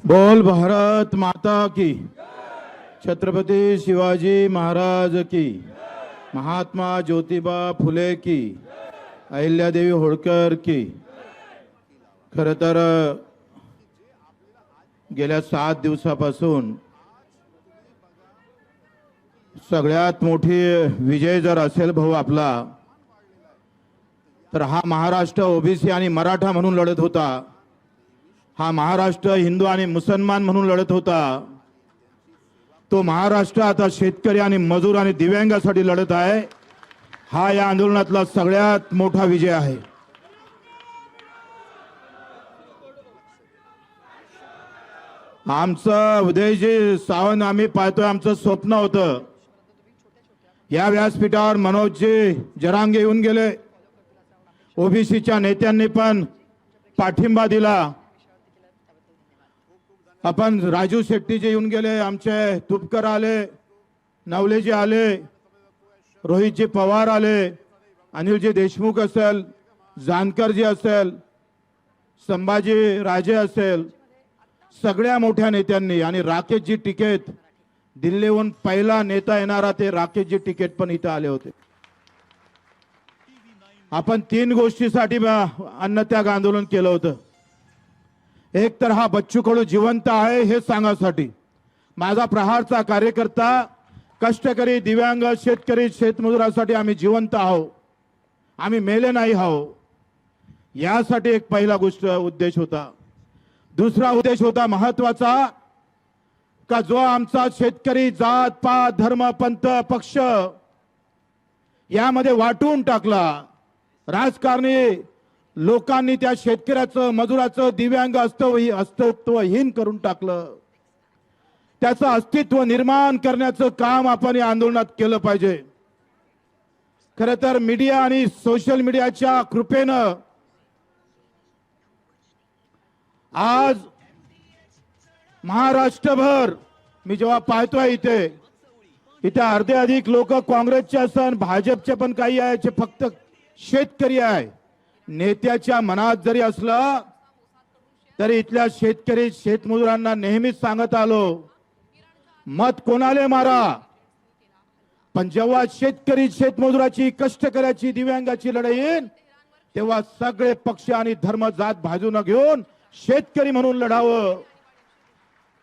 बोल भारत माता की, छत्रपति शिवाजी महाराज की, महात्मा ज्योतिबा फुले की, अहिल्यादेवी होळकर की। खरं तर गेल्या 7 दिवसापासून सगळ्यात मोठी विजय जर असेल भाऊ आपला, तर हा महाराष्ट्र ओबीसी आणि मराठा म्हणून लढत होता। हा महाराष्ट्र हिंदू आणि मुसलमान म्हणून लढत होता। तो महाराष्ट्र आता शेतकरी आणि मजूर आणि दिव्यांगासाठी लढत आहे। हा या आंदोलनातला सगळ्यात मोठा विजय आहे। आमचं उदयजी सावंत आम्ही पाहतोय, आमचं स्वप्न होतं या व्यासपीठावर मनोजजी जरांगे येऊन गेले, ओबीसीच्या नेत्यांनी पण पाठिंबा दिला। आपण राजू शेट्टीजी येऊन गेले, आमचे तुपकर आले, नवलेजी आले, रोहितजी पवार आले, अनिलजी देशमुख असेल, जानकरजी असेल, संभाजी राजे असेल, सगळ्या मोठ्या नेत्यांनी, आणि राकेशजी टिकेत दिल्लीहून पहिला नेता येणारा ते राकेशजी टिकेत पण इथं आले होते। आपण 3 गोष्टीसाठी अन्नत्याग आंदोलन केलं होतं। एक तर हा बच्चू कडू जिवंत आहे हे सांगासाठी, माझा प्रहारचा कार्यकर्ता, कष्टकरी, दिव्यांग, शेतकरी, शेतमजुरासाठी आम्ही जिवंत आहोत, आम्ही मेले नाही आहोत, यासाठी एक पहिला गोष्ट उद्देश होता। दुसरा उद्देश होता महत्वाचा, का जो आमचा शेतकरी जात पात धर्म पंथ पक्ष यामध्ये वाटून टाकला, राजकारणी लोकांनी त्या शेतकऱ्याचं, मजुराचं, दिव्यांग अस्तित्वहीन करून टाकलं, त्याचं अस्तित्व निर्माण करण्याचं काम आपण या आंदोलनात केलं पाहिजे। खरं तर मीडिया आणि सोशल मीडियाच्या कृपेनं आज महाराष्ट्रभर मी जेव्हा पाहतोय इथे अर्धे अधिक लोक काँग्रेसचे असन, भाजपचे पण काही आहे, जे फक्त शेतकरी आहे। नेत्याच्या मनात जरी असलं तरी इथल्या शेतकरी शेतमजुरांना नेहमीच सांगत आलो, मत कोणाले मारा, पण जेव्हा शेतकरी शेतमजुराची, कष्टकऱ्याची, दिव्यांगाची लढाई येईल तेव्हा सगळे पक्ष आणि धर्म जात बाजूने घेऊन शेतकरी म्हणून लढावं।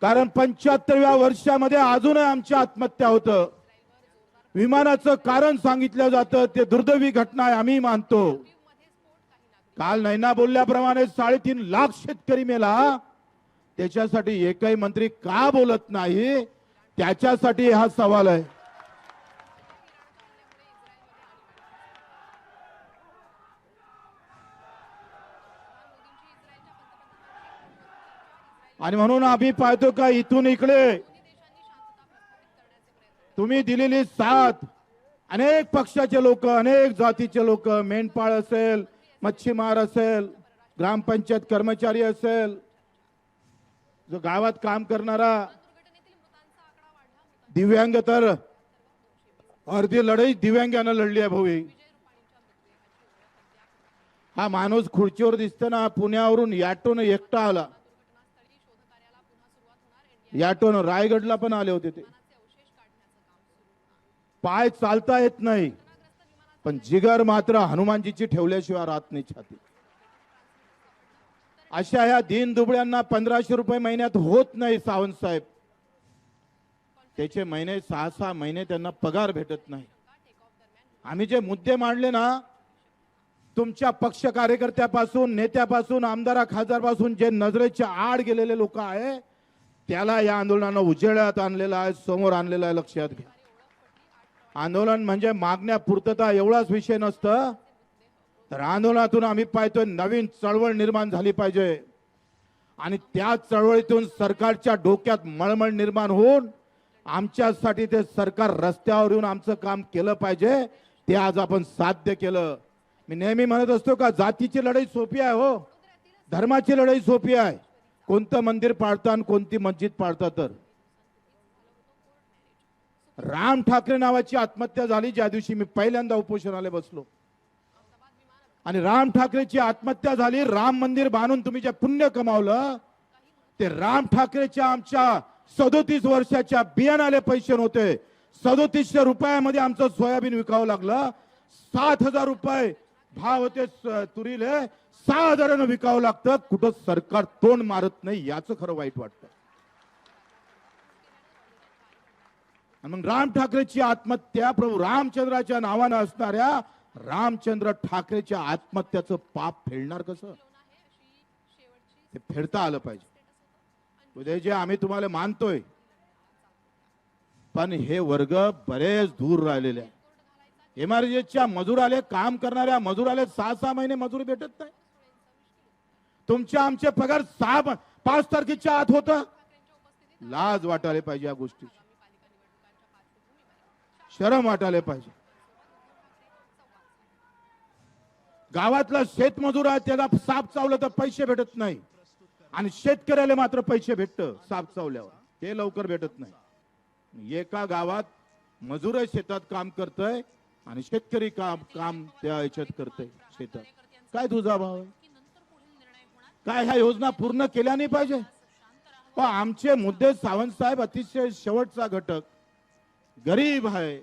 कारण 75व्या वर्षामध्ये अजूनही आमची आत्महत्या होतं। विमानाचं कारण सांगितलं जातं, ते दुर्दैवी घटना आहे, आम्ही मानतो। काल नैना बोलल्याप्रमाणे 3.5 लाख शेतकरी मेला, त्याच्यासाठी एकही मंत्री का बोलत नाही, त्याच्यासाठी हा सवाल आहे। आणि म्हणून आम्ही पाहतो का इथून इकडे तुम्ही दिलेली साथ, अनेक पक्षाचे लोक, अनेक जातीचे लोक, मेंढपाळ असेल, मच्छीमार असेल, ग्रामपंचायत कर्मचारी असेल, जो गावात काम करणारा, दिव्यांग, तर अर्धी लढाई दिव्यांगानं लढली आहे भाऊ। हा माणूस खुर्चीवर दिसताना पुण्यावरून याटोन एकटा आला, याटोन रायगडला पण आले होते ते। पाय चालता येत नाही, पण जिगर मात्र हनुमानजीची ठेवल्याशिवाय राहत नाही छाती। अशा ह्या दीन दुबळ्यांना 1500 रुपये महिन्यात होत नाही सावंत साहेब, त्याचे महिने 6-6 महिने त्यांना पगार भेटत नाही। आम्ही जे मुद्दे मांडले ना, तुमच्या पक्ष कार्यकर्त्यापासून, नेत्यापासून, आमदार खासदारपासून जे नजरेच्या आड गेलेले लोक आहे, त्याला या आंदोलनानं उजेडात आणलेला आहे, समोर आणलेला आहे। लक्षात घ्या, आंदोलन म्हणजे मागण्या पूर्तता एवढाच विषय नसतं, तर आंदोलनातून आम्ही पाहतोय नवीन चळवळ निर्माण झाली पाहिजे, आणि त्या चळवळीतून सरकारच्या डोक्यात मळमळ निर्माण होऊन आमच्यासाठी ते सरकार रस्त्यावर येऊन आमचं काम केलं पाहिजे। ते आज आपण साध्य केलं। मी नेहमी म्हणत असतो का जातीची लढाई सोपी आहे हो, धर्माची लढाई सोपी आहे। कोणतं मंदिर पाळता आणि कोणती मस्जिद पाळता, तर राम ठाकरे नावाची आत्महत्या झाली ज्या दिवशी मी पहिल्यांदा उपोषणाला बसलो, आणि राम ठाकरेची आत्महत्या झाली, राम मंदिर बांधून तुम्ही जे पुण्य कमावलं ते राम ठाकरेच्या आमच्या 37 वर्षाच्या बियाणाले पैसे नव्हते. 3700 रुपयामध्ये आमचं सोयाबीन विकावं लागलं. 7000 रुपये भाव होते तुरीले, 6000 विकावं लागतं. कुठं सरकार तोंड मारत नाही, याचं खरं वाईट वाटतं. मग राम ठाकरेची आत्महत्या प्रभू रामचंद्राच्या नावानं असणाऱ्या रामचंद्र ठाकरेच्या आत्महत्याचं पाप फेडणार कसं? ते फेडता आलं पाहिजे. उद्या जे आम्ही तुम्हाला मानतोय, पण हे वर्ग बरेच दूर राहिलेले आहे. एमआरजेच्या मजुराले, काम करणाऱ्या मजुराले 6-6 महिने मजुरी भेटत नाही. तुमच्या आमचे पगार 5 तारखेच्या आत होतं. लाज वाटायला पाहिजे या गोष्टीची, शरम वाटायला पाहिजे. गावातला शेतमजूर आहे, त्याला साप चावलं तर पैसे भेटत नाही, आणि शेतकऱ्याला मात्र पैसे भेटतं साप चावल्यावर, ते लवकर भेटत नाही. एका गावात मजूर शेतात काम करतोय आणि शेतकरी काम त्या याच्यात करतोय शेतात. काय तुझा भाव आहे? काय ह्या योजना पूर्ण केल्या नाही पाहिजे? पण आमचे मुद्दे सावंत साहेब अतिशय शेवटचा घटक, गरीब आहे.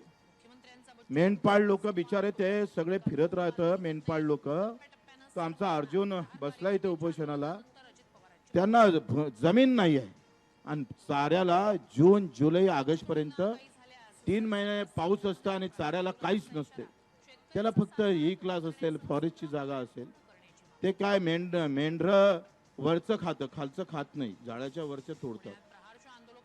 मेंढपाळ लोक बिचारे ते सगळे फिरत राहतं. मेंढपाळ लोक, तो आमचा अर्जुन बसला इथे उपोषणाला, त्यांना जमीन नाही आहे आणि चाऱ्याला जून जुलै ऑगस्ट पर्यंत 3 महिने पाऊस असतो आणि चाऱ्याला काहीच नसते. त्याला फक्त ई क्लास असेल, फॉरेस्टची जागा असेल, ते काय मेंढर वरचं खातं, खालचं खात नाही, झाडाच्या वरचं तोडतात.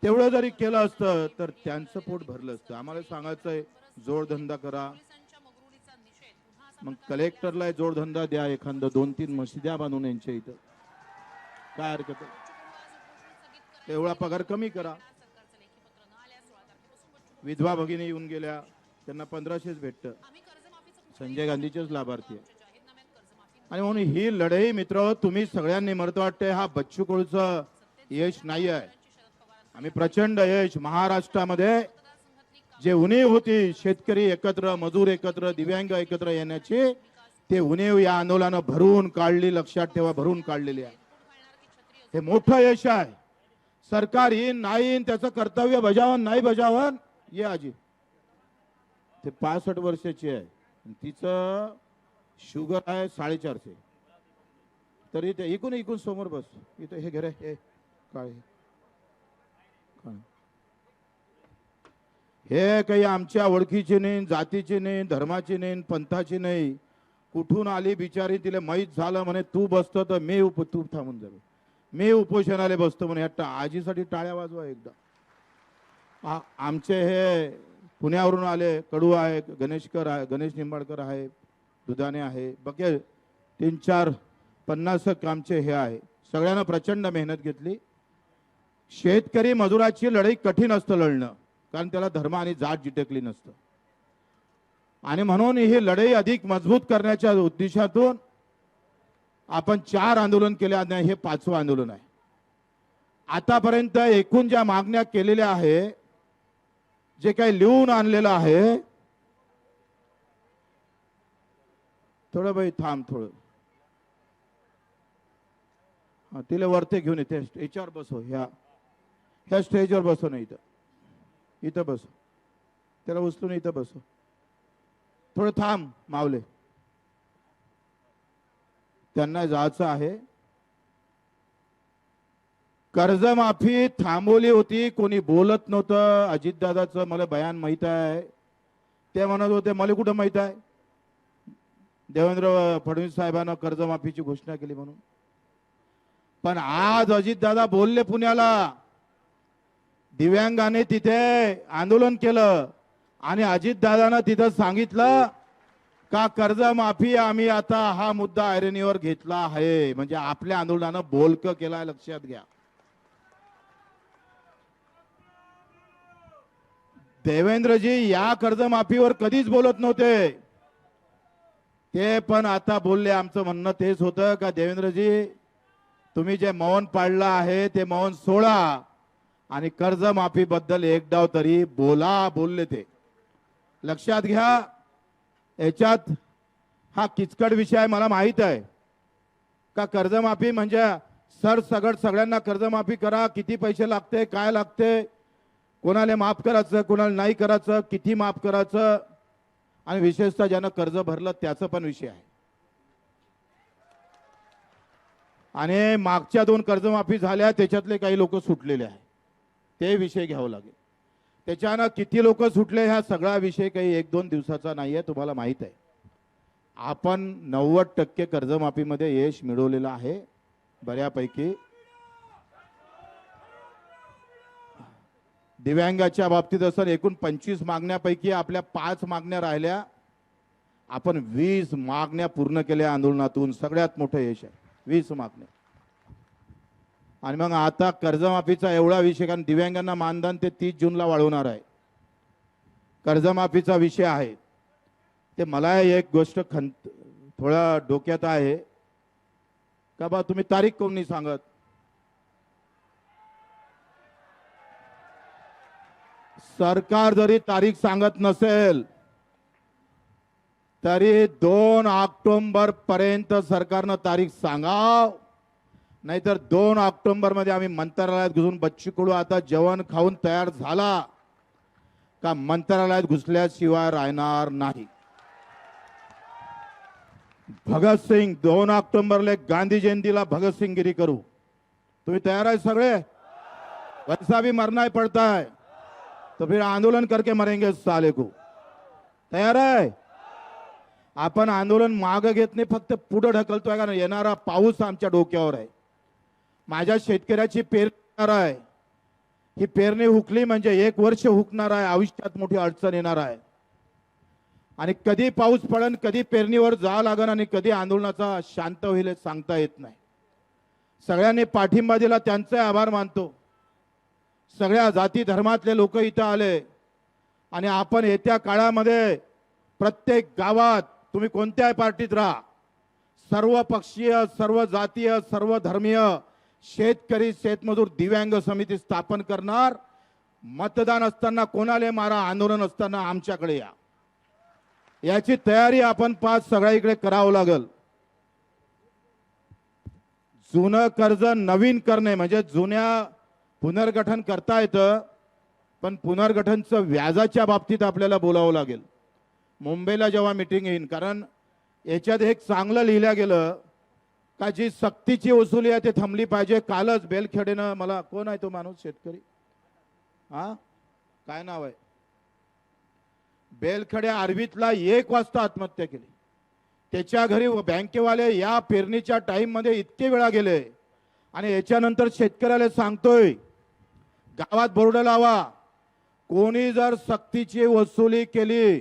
तेवढं जरी केलं असतं तर त्यांचं पोट भरलं असतं. आम्हाला सांगायचंय जोडधंदा करा, मग कलेक्टरला जोडधंदा द्या, एखादं 2-3 मशिद्या बांधून यांच्या इथं, काय हरकत आहे? एवढा पगार कमी करा. विधवा भगिनी येऊन गेल्या, त्यांना 1500च भेटतं. संजय गांधीचेच लाभार्थी आहे. आणि म्हणून ही लढाई मित्र तुम्ही सगळ्यांनी, मला वाटतंय हा बच्चू कडूचं यश नाही आहे. आम्ही प्रचंड यश महाराष्ट्रामध्ये जे उणीव होती, शेतकरी एकत्र, मजूर एकत्र, दिव्यांग एकत्र येण्याची, ते उणीव या आंदोलनानं भरून काढली. लक्षात ठेवा, भरून काढलेली आहे. हे मोठं यश आहे. सरकार येईन नाही येईन, त्याचं कर्तव्य बजावन नाही बजावन, ये आजी ते 65 वर्षाची आहे, तिचं शुगर आहे 450. तरी ते इकून समोर बस, इथं हे घे, हे काय हे काही आमच्या ओळखीची नाही, जातीची नाही, धर्माची नाही, पंथाची नाही. कुठून आली बिचारी, तिला माहीत झालं म्हणे तू बसतो तर तू थांबून जावे, मी उपोषणाला बसतो म्हणे. आजीसाठी टाळ्या वाजवा एकदा. आमचे हे पुण्यावरून आले, कडू आहे, गणेशकर आहे, गणेश निंबाळकर आहे, दुधाने आहे, बघे 3-4-50 आमचे हे आहे. सगळ्यांना प्रचंड मेहनत घेतली. शेतकरी मजुराची लढाई कठीण असतं लढणं, कारण त्याला धर्म आणि जात जिटकली नसतं. आणि म्हणून ही लढाई अधिक मजबूत करण्याच्या उद्देशातून आपण 4 आंदोलन केले, हे 5वं आंदोलन आहे. आतापर्यंत एकूण ज्या मागण्या केलेल्या आहे, जे काही लिहून आणलेलं आहे, थोडं बाई थांब, थोडं तिला वरते घेऊन येते, याच्यावर बसव, ह्या स्टेजवर बसव, नाही इथं बसव, त्याला उचलून इथं बसव. थोडं थांब मावले, त्यांना जायचं आहे. कर्जमाफी थांबवली होती, कोणी बोलत नव्हतं. अजितदादाचं मला बयान माहित आहे, ते म्हणत होते मला कुठं माहित आहे देवेंद्र फडणवीस साहेबांना कर्जमाफीची घोषणा केली म्हणून. पण आज अजितदादा बोलले पुण्याला, दिव्यांगाने तिथे आंदोलन केलं आणि अजितदादानं तिथं सांगितलं का कर्जमाफी आम्ही आता हा मुद्दा ऐरणीवर घेतला आहे. म्हणजे आपल्या आंदोलनानं बोलकं केला, लक्षात घ्या. देवेंद्रजी या कर्जमाफीवर कधीच बोलत नव्हते, ते पण आता बोलले. आमचं म्हणणं तेच होतं का देवेंद्रजी तुम्ही जे मौन पाळलं आहे ते मौन सोडा आणि कर्जमाफी बद्दल एक डाव तरी बोला, बोलले ते लक्षात घ्या. याच्यात हा किचकट विषय आहे, मला माहित आहे का. कर्जमाफी म्हणजे सरसगट सगळ्यांना कर्जमाफी करा, किती पैसे लागते, काय लागते, कोणाला माफ करायचं, कोणाला नाही करायचं, किती माफ करायचं, आणि विशेषतः ज्यानं कर्ज भरलं त्याचा पण विषय आहे. आणि मागच्या 2 कर्जमाफी झाल्या त्याच्यातले काही लोक सुटलेले आहे, ते विषय घ्यावं लागेल. त्याच्यानं किती लोक सुटले हा सगळा विषय काही 1-2 दिवसाचा नाहीये, तुम्हाला माहित आहे. आपण 90% कर्जमाफीमध्ये यश मिळवलेलं आहे बऱ्यापैकी. दिव्यांगाच्या बाबतीत असं एकूण 25 मागण्यापैकी आपल्या 5 मागण्या राहिल्या, आपण 20 मागण्या पूर्ण केल्या आंदोलनातून. सगळ्यात मोठं यश आहे 20 मागण्या. आणि मग आता कर्जमाफीचा एवढा विषय, कारण दिव्यांगांना मानधन ते 30 जूनला वाढवणार आहे. कर्जमाफीचा विषय आहे ते. मला एक गोष्ट थोडा डोक्यात आहे का बा, तुम्ही तारीख कोण नाही सांगत. सरकार जरी तारीख सांगत नसेल तरी 2 ऑक्टोबर पर्यंत सरकारनं तारीख सांगाव, नाहीतर 2 ऑक्टोबर मध्ये आम्ही मंत्रालयात घुसून, बच्चू कडू आता जेवण खाऊन तयार झाला का मंत्रालयात घुसल्याशिवाय राहणार नाही. भगतसिंग 2 ऑक्टोबरला गांधी जयंतीला भगतसिंगगिरी करू. तुम्ही तयार आहे सगळे? वैसा भी मरना ही पड़ता है तो फिर आंदोलन करके मरेंगे साले को. तयार आहे? आपण आंदोलन मागे घेत नाही, फक्त पुढे ढकलतोय, कारण येणारा पाऊस आमच्या डोक्यावर आहे. माझ्या शेतकऱ्याची पेरणी आहे, ही पेरणी हुकली म्हणजे 1 वर्ष हुकणार आहे, आयुष्यात मोठी अडचण येणार आहे. आणि कधी पाऊस पडन, कधी पेरणीवर जा लागन आणि कधी आंदोलनाचा शांत होईल सांगता येत नाही. सगळ्यांनी पाठिंबा दिला, त्यांचे आभार मानतो. सगळ्या जाती धर्मातले लोक इथं आले आणि आपण येत्या काळामध्ये प्रत्येक गावात, तुम्ही कोणत्याही पार्टीत राहा, सर्व पक्षीय, सर्व जातीय, सर्व धर्मीय, शेतकरी, शेतमजूर, दिव्यांग समिती स्थापन करणार. मतदान असताना कोणाला मारा, आंदोलन असताना आमच्याकडे या, याची तयारी आपण 5 सगळ्याकडे करावं लागेल. जुनं कर्ज नवीन करणे म्हणजे जुन्या पुनर्गठन करता येतं, पण पुनर्गठनचं व्याजाच्या बाबतीत आपल्याला बोलावं लागेल. मुंबईला जेव्हा मीटिंग येईल, कारण याच्यात एक चांगलं लिहिलं गेलं का जी सक्तीची वसुली आहे ते थांबली पाहिजे. कालच बेलखेडेनं, मला कोण आहे तो माणूस, शेतकरी, हा काय नाव आहे, बेलखेडे आर्वीतला 1 वाजता आत्महत्या केली. त्याच्या घरी बँकेवाले या पेरणीच्या टाइम मध्ये इतके वेळा गेले आणि याच्यानंतर शेतकऱ्याला सांगतोय गावात बोर्ड लावा, कोणी जर सक्तीची वसुली केली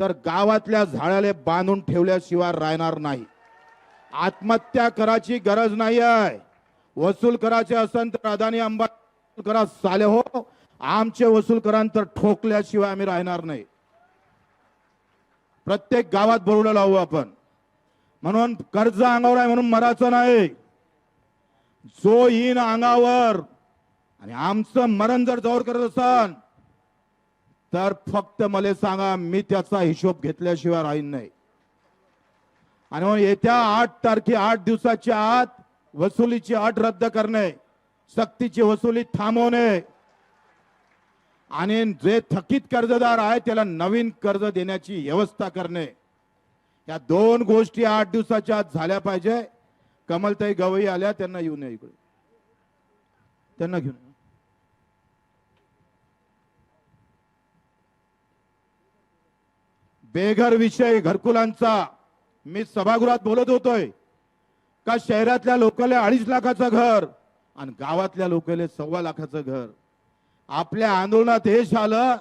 तर गावातल्या झाडाला बांधून ठेवल्याशिवाय राहणार नाही. आत्महत्या करायची गरज नाही आहे. वसूल करायचे असेल तर अदानी अंबानी करा साले हो, आमचे वसूल करांतर ठोकल्याशिवाय आम्ही राहणार नाही. प्रत्येक गावात बोर्ड लावू आपण. म्हणून कर्ज अंगावर आहे म्हणून मरायचं नाही. जो येईन अंगावर आणि आमचं मरण जर जवळ करत असाल तर फक्त मला सांगा, मी त्याचा हिशोब घेतल्याशिवाय राहीन नाही. आणि म्हणून येत्या 8 दिवसाच्या आत वसुलीची अट रद्द करणे, सक्तीची वसुली थांबवणे आणि जे थकीत कर्जदार आहे त्याला नवीन कर्ज देण्याची व्यवस्था करणे, या 2 गोष्टी 8 दिवसाच्या आत झाल्या पाहिजे. कमलताई गवई आल्या, त्यांना येऊन या इकडे, त्यांना घेऊन. बेघर विषय घरकुलांचा मी सभागृहात बोलत होतोय का शहरातल्या लोकांना 2.5 लाखाचं घर आणि गावातल्या लोकांना 1.25 लाखाचं घर. आपल्या आंदोलनात हे झालं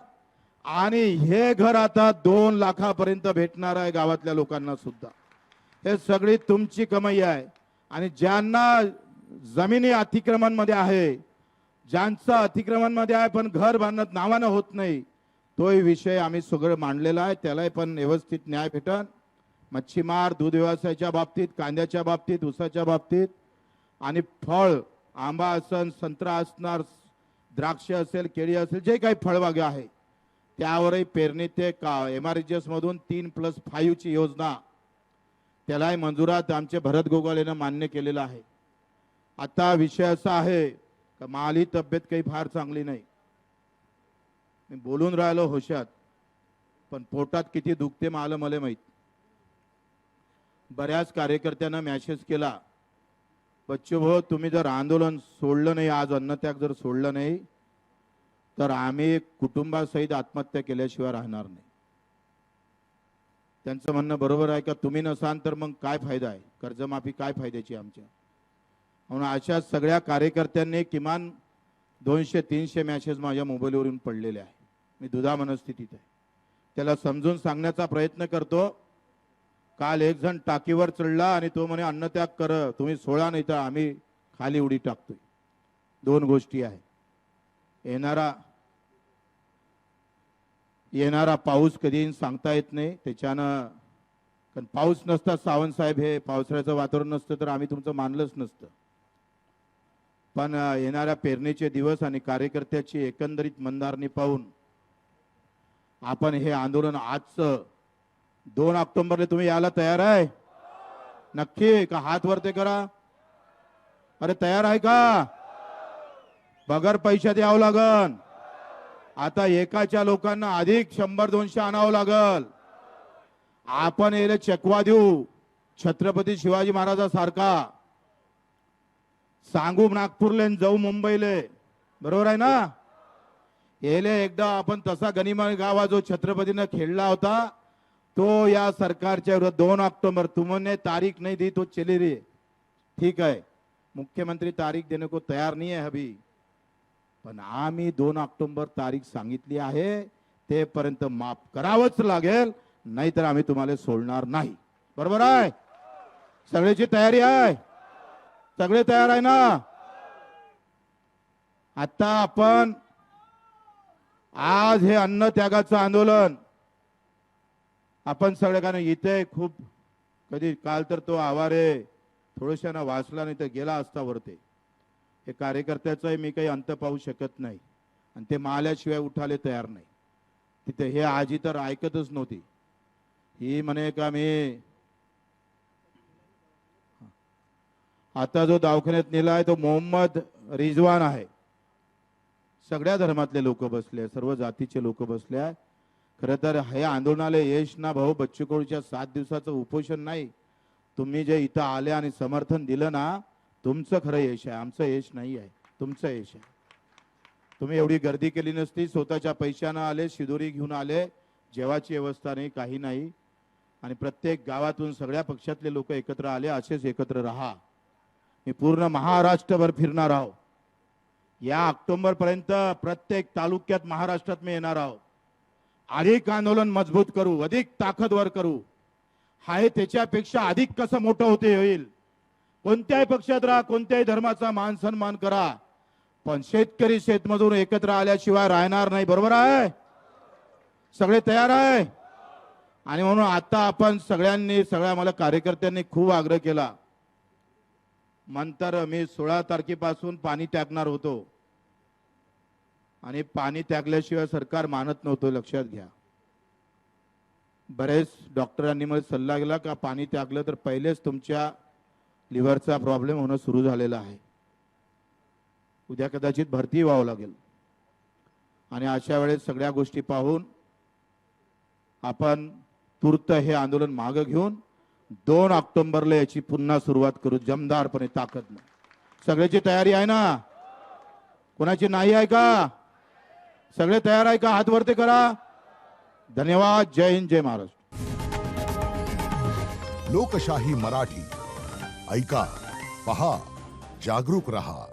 आणि हे घर आता 2 लाखापर्यंत भेटणार आहे गावातल्या लोकांना सुद्धा. हे सगळी तुमची कमाई आहे. आणि ज्यांना जमिनी अतिक्रमण मध्ये आहे, ज्यांचं अतिक्रमण मध्ये आहे पण घर बांधत नावानं होत नाही, तोही विषय आम्ही सगळं मांडलेला आहे. त्यालाही पण व्यवस्थित न्याय भेटन. मच्छीमार, दूध व्यवसायाच्या बाबतीत, कांद्याच्या बाबतीत, ऊसाच्या बाबतीत आणि फळ, आंबा असेल, संत्रा असणार, द्राक्ष असेल, केळी असेल, जे काही फळबागे आहे त्यावरही पेरणी ते MRHS मधून 3+5 ची योजना त्यालाही मंजुरात आमचे भरत गोगावलेनं मान्य केलेलं आहे. आता विषय असा आहे का माझी तब्येत काही फार चांगली नाही. मी बोलून राहिलो होशात, पण पोटात किती दुखते मला माहीत. बऱ्याच कार्यकर्त्यांना मेसेज केला, बच्चू भाऊ तुम्ही जर आंदोलन सोडलं नाही, आज अन्नत्याग जर सोडलं नाही तर आम्ही कुटुंबासहित आत्महत्या केल्याशिवाय राहणार नाही. त्यांचं म्हणणं बरोबर आहे का, तुम्ही नसाल तर मग काय फायदा आहे, कर्जमाफी काय फायद्याची आमच्या. म्हणून अशा सगळ्या कार्यकर्त्यांनी किमान 200-300 मेसेज माझ्या मोबाईलवरून पडलेले आहे. मी दुधा मनस्थितीत आहे, त्याला समजून सांगण्याचा प्रयत्न करतो. काल एक जण टाकीवर चढला आणि तो म्हणे अन्नत्याग कर, तुम्ही सोडा नाही तर आम्ही खाली उडी टाकतोय. दोन गोष्टी आहे. येणारा पाऊस कधी सांगता येत नाही, त्याच्यानं कारण पाऊस नसता सावंत साहेब, हे पावसाळ्याचं वातावरण नसतं तर आम्ही तुमचं मानलंच नसतं. पण येणाऱ्या पेरणीचे दिवस आणि कार्यकर्त्याची एकंदरीत मंदारणी पाहून आपण हे आंदोलन आजचं 2 ऑक्टोबरला तुम्ही यायला तयार आहे नक्की का? हात वरते करा. अरे तयार आहे का? बगर पैशात यावं लागल. आता एकाच्या लोकांना अधिक 100-200 आणावं लागल. आपण याला चकवा देऊ छत्रपती शिवाजी महाराजासारखा. सांगू नागपूरले जाऊ मुंबईले, बरोबर आहे ना. येले एकदा आपण तसा गनिमा गावा जो छत्रपतीने खेळला होता तो या सरकारच्या विरोधात 2 ऑक्टोबर तुमने तारीख नहीं दी तो चली रही. ठीक है, मुख्यमंत्री तारीख देने को तयार नहीं है अभी, पण आम्ही 2 ऑक्टोबर तारीख सांगितली आहे, ते पर्यंत माफ करावंच लागेल, नाहीतर आम्ही तुम्हाला सोडणार नाही. बरोबर आहे? सगळ्याची तयारी आहे? सगळे तयार आहे ना? आता आपण आज हे अन्न त्यागाचं आंदोलन आपण सगळ्यांना इथे खूप कधी काल तर तो आवारे थोडशाना वाचला नाही तर गेला असता वरते. हे कार्यकर्त्याचाही मी काही अंत पाहू शकत नाही आणि ते माल्याशिवाय उठाले तयार नाही. तिथे हे आजी तर ऐकतच नव्हती. ही म्हणे का मी आता जो दवाखान्यात नेलाय तो मोहम्मद रिजवान आहे. सगळ्या धर्मातले लोक बसले, सर्व जातीचे लोक बसले आहे. खरं तर हे आंदोलनाला यश ना भाऊ बच्चू कडूच्या 7 दिवसाचं उपोषण नाही, तुम्ही जे इथं आले आणि समर्थन दिलं ना, तुमचं खरं यश आहे, आमचं यश नाही आहे, तुमचं यश आहे. तुम्ही एवढी गर्दी केली नसती, स्वतःच्या पैशानं आले, शिदोरी घेऊन आले, जेवाची व्यवस्था नाही, काही नाही. आणि प्रत्येक गावातून सगळ्या पक्षातले लोक एकत्र आले. असेच एकत्र राहा. मी पूर्ण महाराष्ट्रभर फिरणार आहोत. या ऑक्टोबर पर्यंत प्रत्येक तालुक्यात महाराष्ट्रात मी येणार आहोत. अधिक आंदोलन मजबूत करू, अधिक ताकदवर करू. हाय त्याच्यापेक्षा अधिक कसं मोठं होते होईल. कोणत्याही पक्षात राहा, कोणत्याही धर्माचा मान सन्मान करा, पण शेतकरी शेतमजूर एकत्र आल्याशिवाय राहणार नाही. बरोबर आहे? सगळे तयार आहे? आणि म्हणून आता आपण सगळ्यांनी, सगळ्या मला कार्यकर्त्यांनी खूप आग्रह केला. नंतर मी 16 तारखेपासून पाणी टाकणार होतो आणि पाणी टाकल्याशिवाय सरकार मानत नव्हतं. लक्षात घ्या. बरेच डॉक्टरांनी मला सल्ला दिला का पाणी टाकलं तर पहिलेच तुमच्या लिव्हरचा प्रॉब्लेम होणं सुरू झालेला आहे. उद्या कदाचित भरती व्हावं लागेल. आणि अशा वेळेस सगळ्या गोष्टी पाहून आपण तूर्त हे आंदोलन मागे घेऊन 2 ऑक्टोबरला याची पुन्हा सुरुवात करू जमदारपणे, ताकदनं. सगळ्याची तयारी आहे ना? कोणाची नाही आहे का? सगळे तयार आहे का? हात वरती करा. धन्यवाद. जय हिंद, जय महाराष्ट्र. लोकशाही मराठी ऐका, पहा, जागरूक रहा.